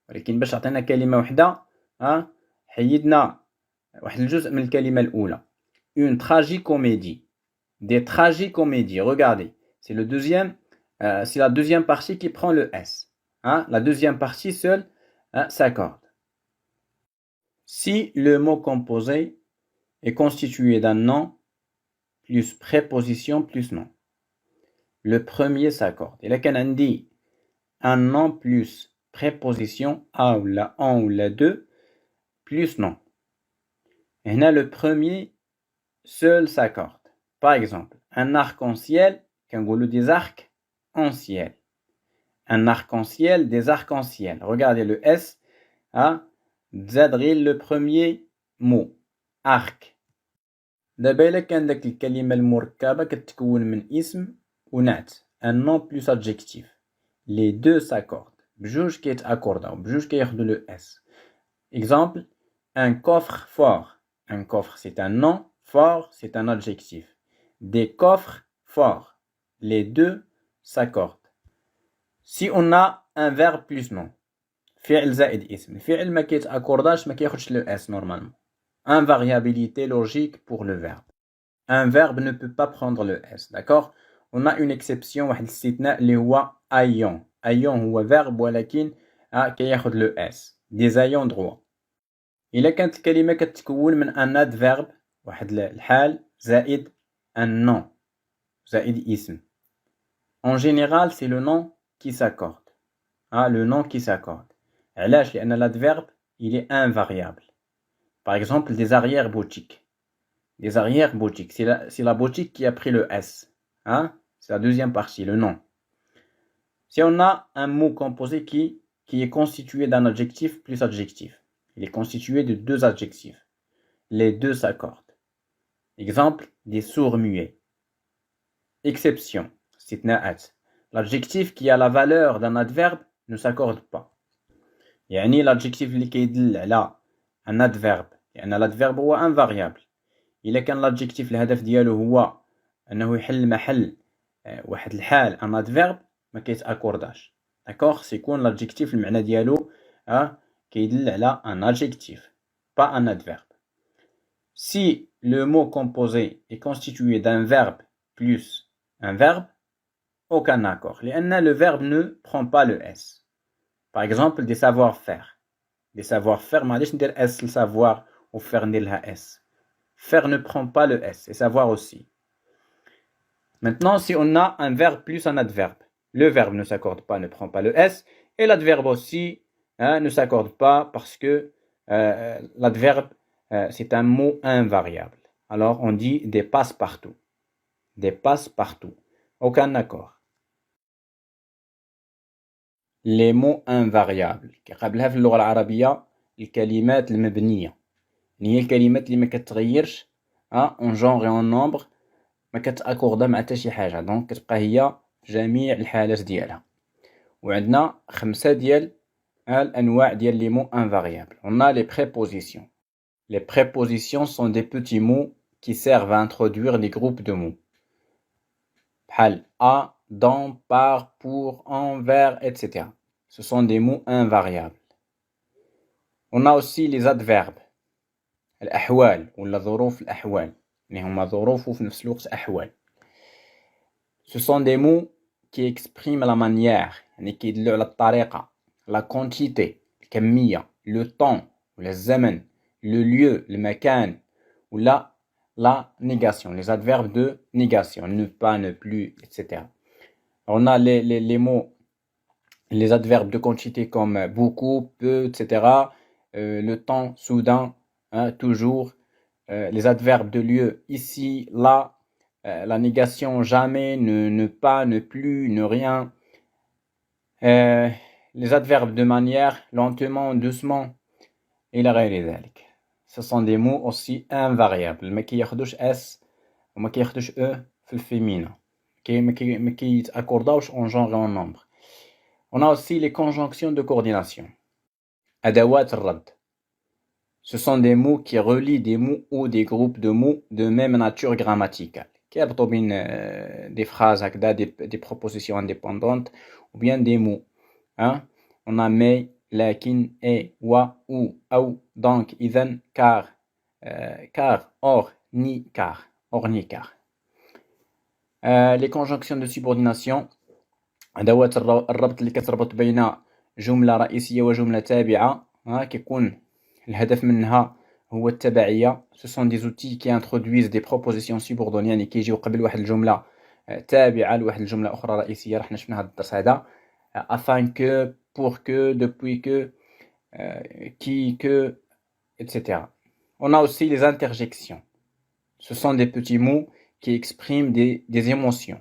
[SPEAKER 1] ولكن باش عطينا كلمة وحدة حيدنا واحد الجزء من الكلمة الأولى. Une tragicomédie. Des tragicomédies. Regardez, c'est le deuxième. C'est la deuxième partie qui prend le S. La deuxième partie seule s'accorde. Si le mot composé est constitué d'un nom plus préposition plus nom, le premier s'accorde. Et là, quand on dit un nom plus préposition A ou la en ou la deux plus nom. Et là, le premier seul s'accorde. Par exemple, un arc-en-ciel, quand on dit des arcs en ciel. Un arc-en-ciel, des arcs-en-ciel. Regardez le S, تزاد le premier mot arc. دابا إلا كان داك الكلمة المركبة كتكون من اسم ونعت un nom plus adjectif. Les deux s'accordent. بجوج كيتأكورداو بجوج كياخدو le S. Exemple, un coffre fort. Un coffre c'est un nom, fort c'est un adjectif. Des coffres forts. Les deux s'accordent. Si on a un verbe plus nom, فعل زائد اسم. الفعل ما كيتأكورداش ما كياخدش le S normalement. Invariabilité logique pour le verbe. Un verbe ne peut pas prendre le S, d'accord? On a une exception, واحد الاستثناء اللي هو ayant. Ayant هو verbe ولكن كياخد le S. Des ayants droit. إلا كانت الكلمة كتكون من un adverbe واحد الحال زائد un nom زائد اسم. En général, c'est le nom qui s'accorde. Le nom qui s'accorde. علاش؟ لأن l'adverbe il est invariable. Par exemple, des arrière-boutiques. Des arrière-boutiques. C'est la boutique qui a pris le S. C'est la deuxième partie, le nom. Si on a un mot composé qui est constitué d'un adjectif plus adjectif. Il est constitué de deux adjectifs. Les deux s'accordent. Exemple, des sourds-muets. Exception. استثناءات. L'adjectif qui a la valeur d'un adverbe ne s'accorde pas. يعني l'adjectif اللي كيدل على un adverbe لأن l'adverbe هو invariable. إلا كان l'adjectif الهدف ديالو هو أنه يحل محل واحد الحال un adverbe ما كيتأكورداش. D'accord? سيكون l'adjectif المعنى ديالو كيدل على un adjectif, pas un adverbe. Si le mot composé est constitué d'un verbe plus un verbe, aucun accord. لأن le verbe ne prend pas le S. Par exemple, des savoir-faire. Des savoir-faire, ما غاديش ندير S savoir ou faire ندير لها S. Faire ne prend pas le S, et savoir aussi. Maintenant, si on a un verbe plus un adverbe, le verbe ne s'accorde pas, ne prend pas le S, et l'adverbe aussi ne s'accorde pas parce que l'adverbe, c'est un mot invariable. Alors, on dit des passe-partout. Des passe-partout. Aucun accord. Les mots invariables. قبلها في اللغة العربية الكلمات المبنية. هي الكلمات اللي ما كتغيرش en genre et en nombre ما كتأكوردا مع حتى شي حاجة. دونك كتبقى هي في جميع الحالات ديالها. وعندنا 5 ديال الأنواع ديال les mots invariables. On a les prépositions. Les prépositions sont des petits mots qui servent à introduire des groupes de mots. بحال à, dans, par, pour, envers, etc. Ce sont des mots invariables. On a aussi les adverbes. الأحوال ولا ظروف الأحوال. اللي هما ظروف وفي نفس الوقت أحوال. Ce sont des mots qui expriment la manière, يعني كيدلوا على الطريقة, la quantité, الكمية, le temps, ولا الزمن, le lieu, المكان, ولا la négation, les adverbes de négation, ne pas, ne plus, etc. On a les mots, les adverbes de quantité comme beaucoup, peu, etc. Le temps, soudain, toujours. Les adverbes de lieu, ici, là. La négation, jamais, ne pas, ne plus, ne rien. les adverbes de manière, lentement, doucement, إلى غير ذلك. Ce sont des mots aussi invariables. ما كياخدوش S وما كياخدوش E في الفيمينا. ما كيتأكورداوش en genre et en nombre. On a aussi les conjonctions de coordination. أدوات الرد. Ce sont des mots qui relient des mots ou des groupes de mots de même nature grammaticale. كيربطوا بين des phrases هكذا, des propositions indépendantes ou bien des mots. Hein? On a mais, lakin, et, wa, ou, ou, donc, idhan, car, or, ni car. Les conjonctions de subordination. أدوات الربط اللي كتربط بين جملة رئيسية وجملة تابعة. كيكون الهدف منها هو التبعية. Ce sont des outils qui introduisent des propositions subordonnées, يعني كيجيو قبل واحد الجملة تابعة لواحد الجملة أخرى رئيسية. رحنا شفنا هذا الدرس هذا. Afin que, pour que, depuis que, qui, que, etc. On a aussi les interjections. Ce sont des petits mots qui expriment des émotions,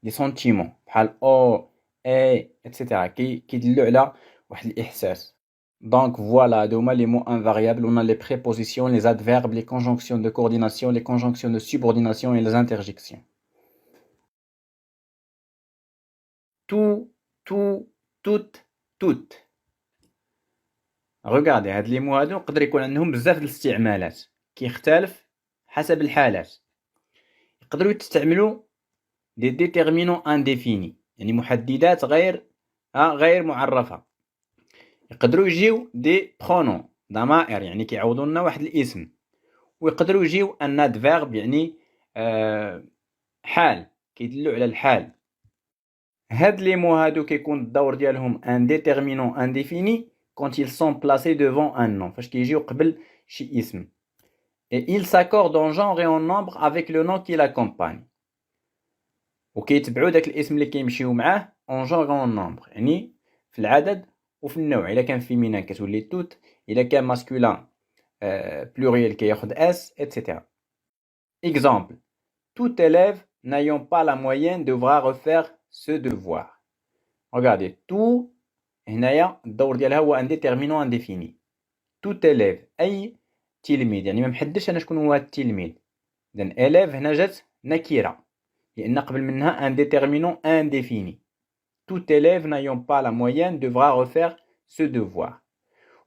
[SPEAKER 1] des sentiments. بحال او, اي, etc. كيدلوا على واحد الإحساس. Donc voilà, هادوما les mots invariables. On a les prépositions, les adverbes, les conjonctions de coordination, les conjonctions de subordination et les interjections. Tout, toutes, toutes. Regardez, هاد لي مو هادو يقدر يكون عندهم بزاف د الاستعمالات كيختلف حسب الحالات. يقدروا يستعملوا دي ديتيرمينون انديفيني يعني محددات غير معرفة. يقدروا يجيو دي برونون ضمائر يعني كيعوضوا لنا واحد الاسم. ويقدروا يجيو ان ادفيرب يعني حال كيدلوا على الحال. هاد لي مو هادو كيكون الدور ديالهم ان ديتيرمينون انديفيني quand ils sont placés devant un nom. فاش كيجيو قبل شي اسم. Et ils s'accordent en genre et en nombre avec le nom qui l'accompagne. وكيتبعوا داك الاسم اللي كيمشيو معاه en genre et en nombre. يعني في العدد وفي النوع. إلا كان féminin كتولي توت. إلا كان masculin pluriel كياخد S, etc. Exemple. Tout élève n'ayant pas la moyenne devra refaire ce devoir. Regardez, tout هنايا الدور ديالها هو ان ديتيرمينون انديفيني. tout élève اي تلميذ يعني ما محددش انا شكون هو هذا التلميذ. اذا élève هنا جات نكره لان قبل منها ان ديتيرمينون انديفيني. tout élève n'ayant pas la moyenne devra refaire ce devoir.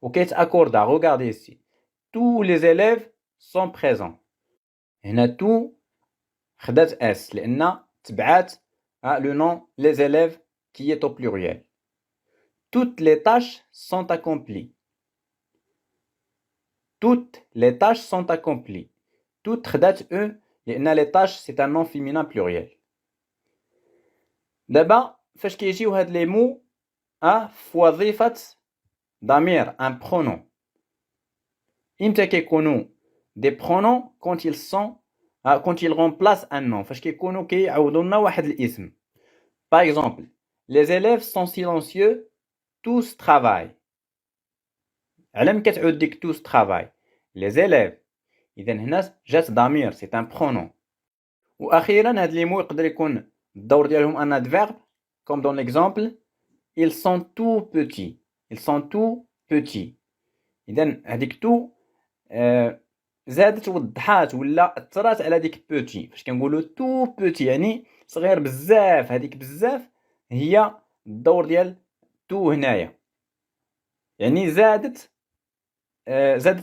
[SPEAKER 1] وكيتاكوردا. regardez ici. tous les élèves sont présents. هنا tout خدات اس لان تبعات le nom les élèves qui est au pluriel. Toutes les tâches sont accomplies. Toutes les tâches sont accomplies. Toutes خدات E لأن les tâches c'est un nom féminin pluriel. دابا فاش كيجيو هاد لي مو في وظيفة ضمير un pronom. إمتى كيكونوا des pronoms quand ils remplacent un nom. فاش كيكونوا كيعوضوا لنا واحد الاسم. Par exemple, les élèves sont silencieux. Tous travaillent. علم كتعود ديك tous travaillent. Les élèves. إذا هنا جات ضمير c'est un pronom. وأخيرا هاد لي مو يقدر يكون الدور ديالهم un adverbe comme dans l'exemple ils sont tout petits. Ils sont tout petits. إذا هذيك tout زادت وضحات ولا أثرات على ديك petit. فاش كنقولوا tout petit يعني صغير بزاف. هذيك بزاف هي الدور ديال تو هنايا يعني زادت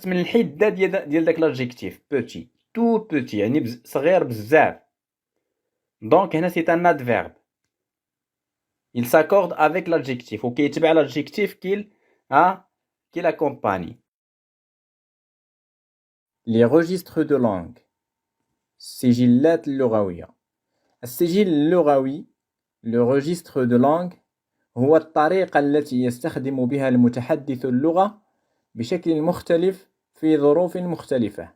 [SPEAKER 1] من الحده ديال داك لادجيكتيف بوتي. تو بوتي يعني صغير بزاف. دونك هنا سي ان ادفيرب. il s'accorde avec l'adjectif وكيتبع l'adjectif qu'il accompagne. Les registres de langue. سجلات اللغوية. السجل اللغوي le registre de langue هو الطريقة التي يستخدم بها المتحدث اللغة بشكل مختلف في ظروف مختلفة.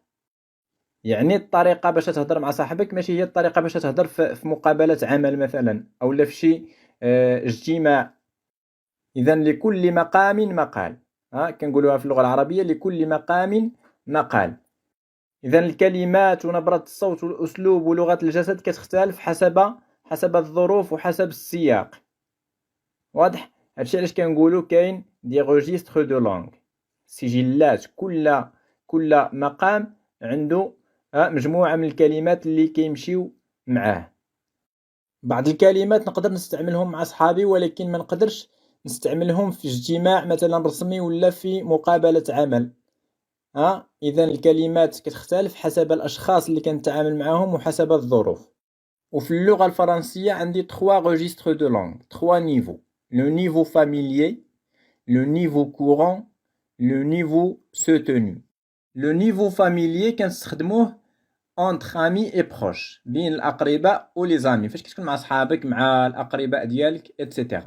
[SPEAKER 1] يعني الطريقة باش تهضر مع صاحبك ماشي هي الطريقة باش تهضر في مقابلة عمل مثلا أو لا في شي اجتماع. إذا لكل مقام مقال. كنقولوها في اللغة العربية لكل مقام مقال. إذا الكلمات ونبرة الصوت والأسلوب ولغة الجسد كتختلف حسب الظروف وحسب السياق. واضح؟ هادشي علاش كنقولوا كاين دي registres de langue. سجلات كل مقام عنده مجموعة من الكلمات اللي كيمشيو معاه. بعض الكلمات نقدر نستعملهم مع صحابي ولكن ما نقدرش نستعملهم في اجتماع مثلا رسمي ولا في مقابلة عمل. إذا الكلمات كتختلف حسب الأشخاص اللي كنتعامل معاهم وحسب الظروف. وفي اللغة الفرنسية عندي 3 registres de langue, 3 niveaux. Le niveau familier, le niveau courant, le niveau soutenu. Le niveau familier كنستخدموه entre amis et proches, بين الأقرباء و les amis. فاش كتكون مع صحابك مع الأقرباء ديالك etc.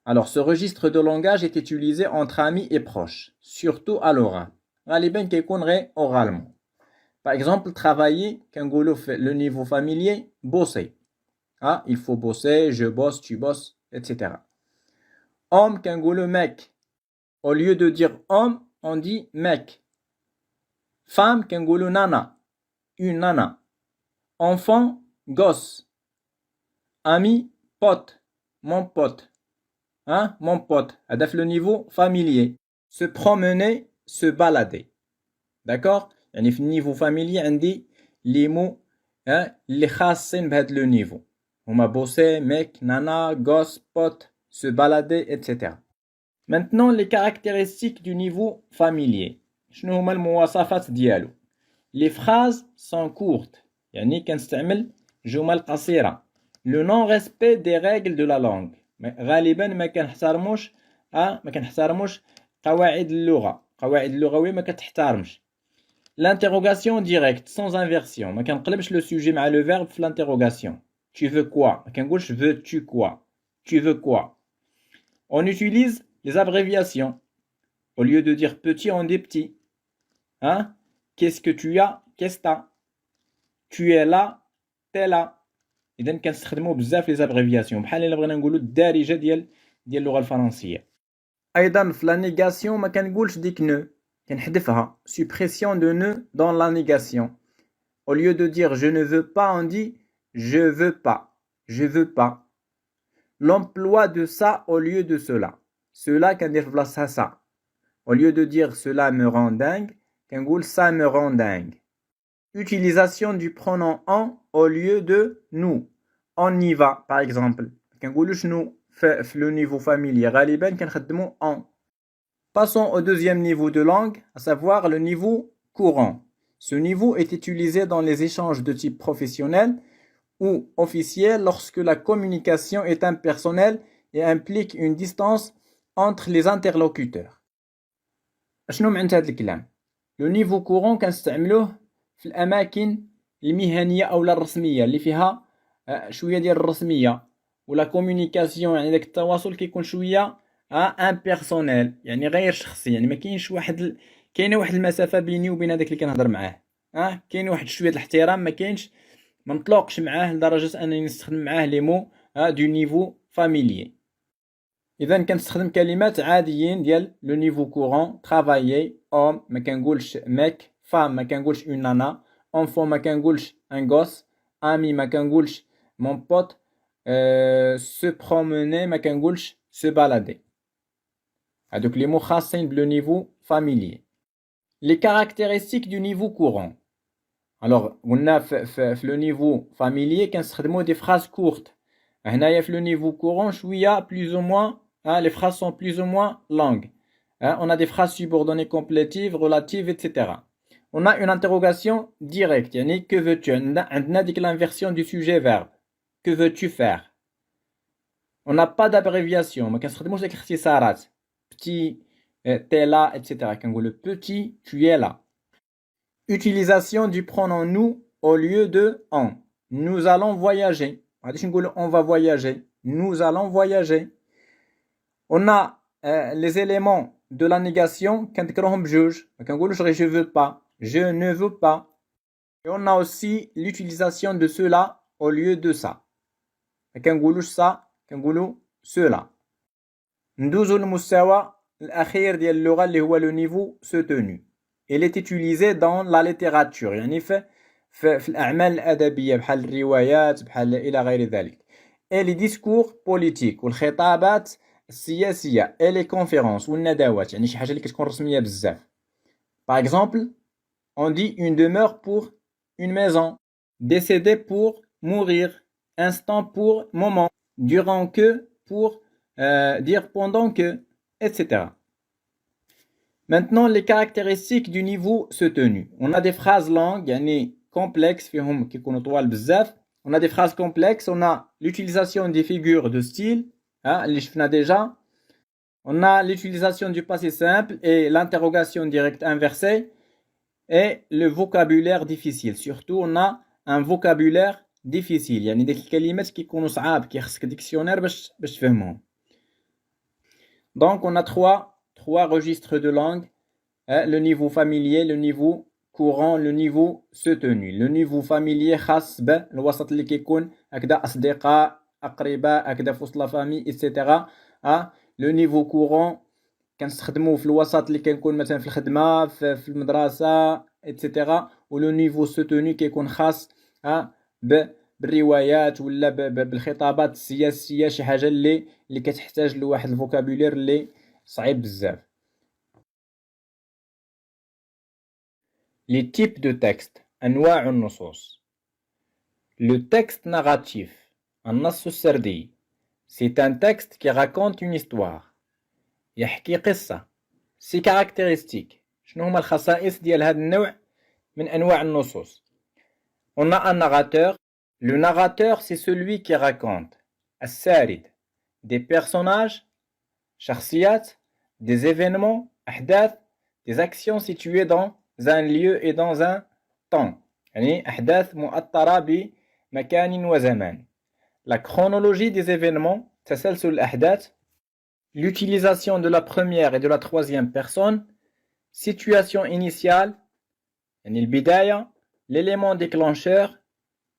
[SPEAKER 1] Alors ce registre de langage est utilisé entre amis et proches, surtout à l'oral. غالبا كيكون غير oralement. Par exemple, travailler, كنقولوا في le niveau familier, bosser. Il faut bosser, je bosse, tu bosses, etc. Homme, كنقولوا mec. Au lieu de dire homme, on dit mec. Femme, كنقولوا nana. Une nana. Enfant, gosse. Ami, pote. Mon pote. Mon pote. هذا في le niveau familier. Se promener, se balader. D'accord? يعني في النيفو فاميلي عندي لي مو اللي خاصين بهاد لو نيفو هما بوسي ميك نانا غوس بوت se balader etc. Maintenant les caractéristiques du niveau familier. شنو هما المواصفات ديالو؟ Les phrases sont courtes يعني كنستعمل جمل قصيرة. Le non-respect des règles de la langue غالبا ما كنحترموش قواعد اللغة. قواعد اللغوية ما كتحترمش. L'interrogation directe sans inversion. ما كنقلبش le sujet مع le verbe في l'interrogation. Tu veux quoi? ما كنقولش veux-tu quoi? Tu veux quoi? On utilise les abréviations. Au lieu de dire petit, on dit petit. Qu'est-ce que tu as? Qu'est-ce que t'as? Tu es là, t'es là. إذا كنستخدموا بزاف les abréviations بحال إلا بغينا نقولوا الدارجة ديال اللغة الفرنسية. أيضا في la négation ما كنقولش ديك نو. كنحذفها. Suppression de ne dans la négation. Au lieu de dire je ne veux pas, on dit je veux pas. Je veux pas. L'emploi de ça au lieu de cela. Cela كندير في بلاصتها ça. Au lieu de dire cela me rend dingue, كنقول ça me rend dingue. Utilisation du pronom en au lieu de nous. On y va par exemple. كنقولوش nous في le niveau familier. غالبا كنخدموا en. Passons au deuxième niveau de langue, à savoir le niveau courant. Ce niveau est utilisé dans les échanges de type professionnel ou officiel lorsque la communication est impersonnelle et implique une distance entre les interlocuteurs. شنو معنى هذا الكلام؟ Le niveau courant كنستعملوه في الأماكن المهنية أو الرسمية اللي فيها شوية ديال الرسمية ولا communication يعني داك التواصل كيكون شوية امبيرسونيل يعني غير شخصي يعني ما كاينش كاينه واحد المسافه بيني وبين هذاك اللي كنهضر معاه كاين واحد شويه الاحترام ما كاينش ما نطلقش معاه لدرجه انني نستخدم معاه لي مو دو نيفو فاميليي. اذا كنستخدم كلمات عاديين ديال لو نيفو كورون. ترافايي اوم ما كنقولش ميك. فام ما كنقولش اون نانا. اونفون ما كنقولش ان غوس. امي ما كنقولش مون بوت. سو بروموني ما كنقولش se balader. Donc les mots خاصين le niveau familier. Les caractéristiques du niveau courant. Alors, on a fait le niveau familier كنستخدموا des phrases courtes. هنايا في le niveau courant شوية plus ou moins les phrases sont plus ou moins longues. On a des phrases subordonnées complétives, relatives, etc. On a une interrogation directe. يعني que veux-tu? عندنا ديك l'inversion du sujet verbe. Que veux-tu faire? On n'a pas d'abréviation. ما كنستخدموش ديك الاختصارات. Petit, t'es là, etc. كنقول le petit, tu es là. Utilisation du pronom nous au lieu de on. Nous allons voyager. غاديش نقول on va voyager. Nous allons voyager. On a les éléments de la négation كنذكروهم بجوج. ما كنقولوش غير je veux pas. Je ne veux pas. Et on a aussi l'utilisation de cela au lieu de ça. ما كنقولوش ça. كنقولوا cela. ندوزو للمستوى الأخير ديال اللغة اللي هو لو نيفو soutenu. Il est utilisé dans la littérature يعني في الأعمال الأدبية بحال الروايات بحال إلى غير ذلك. Et les discours politiques والخطابات السياسية et les conférences والندوات يعني شي حاجة اللي كتكون رسمية بزاف. Par exemple, on dit une demeure pour une maison, décédé pour mourir, instant pour moment, durant que pour dire pendant que, etc. Maintenant, les caractéristiques du niveau soutenu. On a des phrases longues, يعني complexes, فيهم كيكونوا طوال بزاف. On a des phrases complexes, on a l'utilisation des figures de style, اللي شفنا déjà. On a l'utilisation du passé simple et l'interrogation directe inversée et le vocabulaire difficile. Surtout, on a un vocabulaire difficile. يعني ديك الكلمات كيكونوا صعاب كيخصك ديكسيونير باش تفهمهم. Donc, on a trois registres de langue. Le niveau familier, le niveau courant, le niveau soutenu. Le niveau familier خاص بالوسط اللي كيكون هكذا أصدقاء أقرباء هكذا في وسط لا فامي etc. لو نيفو كورون كنستخدموه في الوسط اللي كنكون مثلا في الخدمه في المدرسه ايتترا. ولو نيفو سوتوني كيكون خاص بالروايات ولا بالخطابات السياسيه شي حاجه اللي كتحتاج لواحد الفوكابولير اللي صعيب بزاف. لي تيب دو تكست انواع النصوص. لو تكست ناراتيف النص السردي. C'est un texte qui raconte une histoire. يحكي قصة. C'est caractéristique. شنو هما الخصائص ديال هذا النوع من أنواع النصوص؟ On a un narrateur. Le narrateur, c'est celui qui raconte. السارد. Des personnages, شخصيات, des événements, أحداث, des actions situées dans un lieu et dans un temps. يعني أحداث مؤطرة بمكان وزمان. La chronologie des événements, تسلسل الأحداث. L'utilisation de la première et de la troisième personne. Situation initiale, يعني البداية. L'élément déclencheur,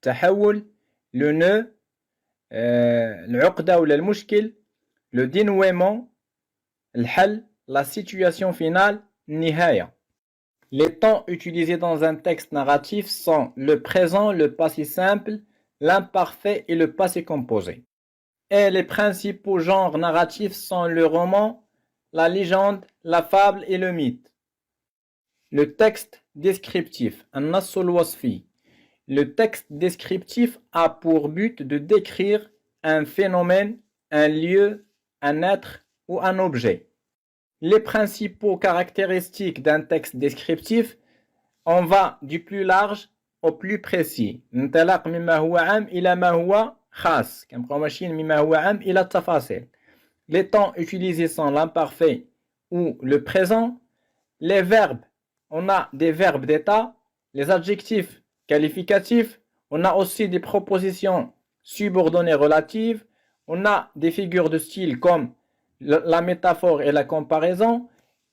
[SPEAKER 1] تحول. Le nœud, العقدة ولا المشكل. Le dénouement, الحل. La situation finale, النهاية. Les temps utilisés dans un texte narratif sont le présent, le passé simple, l'imparfait et le passé composé. Et les principaux genres narratifs sont le roman, la légende, la fable et le mythe. Le texte descriptif, النص الوصفي. Le texte descriptif a pour but de décrire un phénomène, un lieu, un être ou un objet. Les principaux caractéristiques d'un texte descriptif, on va du plus large au plus précis. ننطلق مما هو عام إلى ما هو خاص. كنبقاو ماشيين مما هو عام إلى التفاصيل. Les temps utilisés sont l'imparfait ou le présent. Les verbes, on a des verbes d'état. Les adjectifs qualificatifs. On a aussi des propositions subordonnées relatives. On a des figures de style comme la métaphore et la comparaison.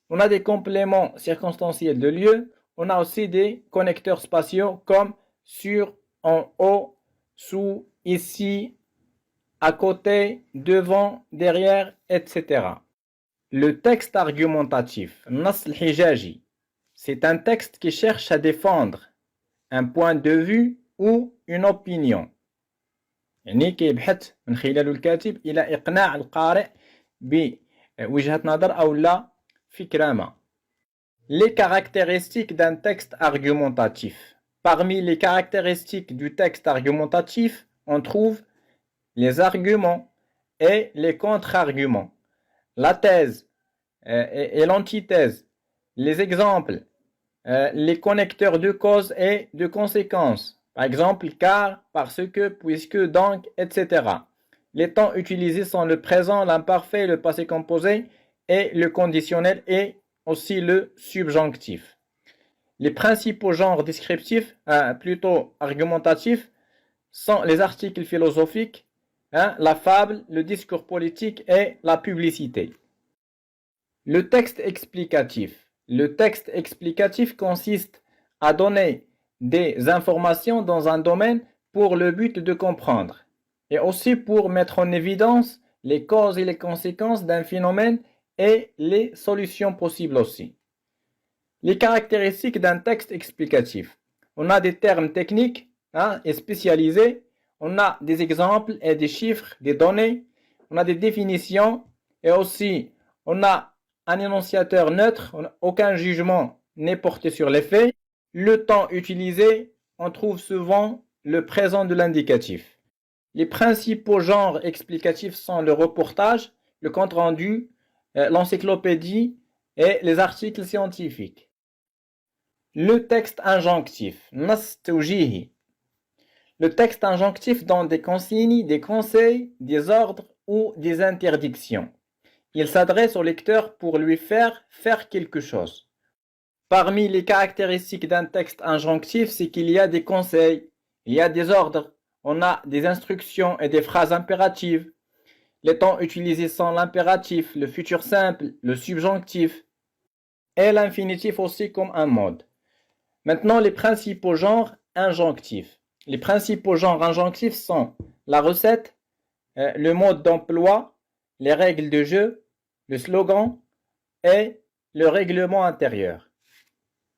[SPEAKER 1] On a des compléments circonstanciels de lieu. On a aussi des connecteurs spatiaux comme sur, en haut, sous, ici, à côté, devant, derrière, etc. Le texte argumentatif, النص الحجاجي, c'est un texte qui cherche à défendre un point de vue ou une opinion. يعني كيبحث من خلال الكاتب إلى إقناع القارئ بوجهة نظر أو لا فكرة ما. Les caractéristiques d'un texte argumentatif. Parmi les caractéristiques du texte argumentatif, on trouve les arguments et les contre-arguments, la thèse et l'antithèse, les exemples, les connecteurs de cause et de conséquences. Par exemple, car, parce que, puisque, donc, etc. Les temps utilisés sont le présent, l'imparfait, le passé composé et le conditionnel et aussi le subjonctif. Les principaux genres descriptifs, plutôt argumentatifs, sont les articles philosophiques, la fable, le discours politique et la publicité. Le texte explicatif. Le texte explicatif consiste à donner des informations dans un domaine pour le but de comprendre et aussi pour mettre en évidence les causes et les conséquences d'un phénomène et les solutions possibles aussi. Les caractéristiques d'un texte explicatif. On a des termes techniques et spécialisés. On a des exemples et des chiffres, des données. On a des définitions Et aussi, on a un énonciateur neutre, aucun jugement n'est porté sur les faits. Le temps utilisé, on trouve souvent le présent de l'indicatif. Les principaux genres explicatifs sont le reportage, le compte-rendu, l'encyclopédie et les articles scientifiques. Le texte injonctif, nas tawjihi. Le texte injonctif donne des consignes, des conseils, des ordres ou des interdictions. Il s'adresse au lecteur pour lui faire quelque chose. Parmi les caractéristiques d'un texte injonctif, c'est qu'il y a des conseils, il y a des ordres, on a des instructions et des phrases impératives. Les temps utilisés sont l'impératif, le futur simple, le subjonctif et l'infinitif aussi comme un mode. Maintenant, les principaux genres injonctifs. Les principaux genres injonctifs sont la recette, le mode d'emploi, les règles de jeu, le slogan et le règlement intérieur.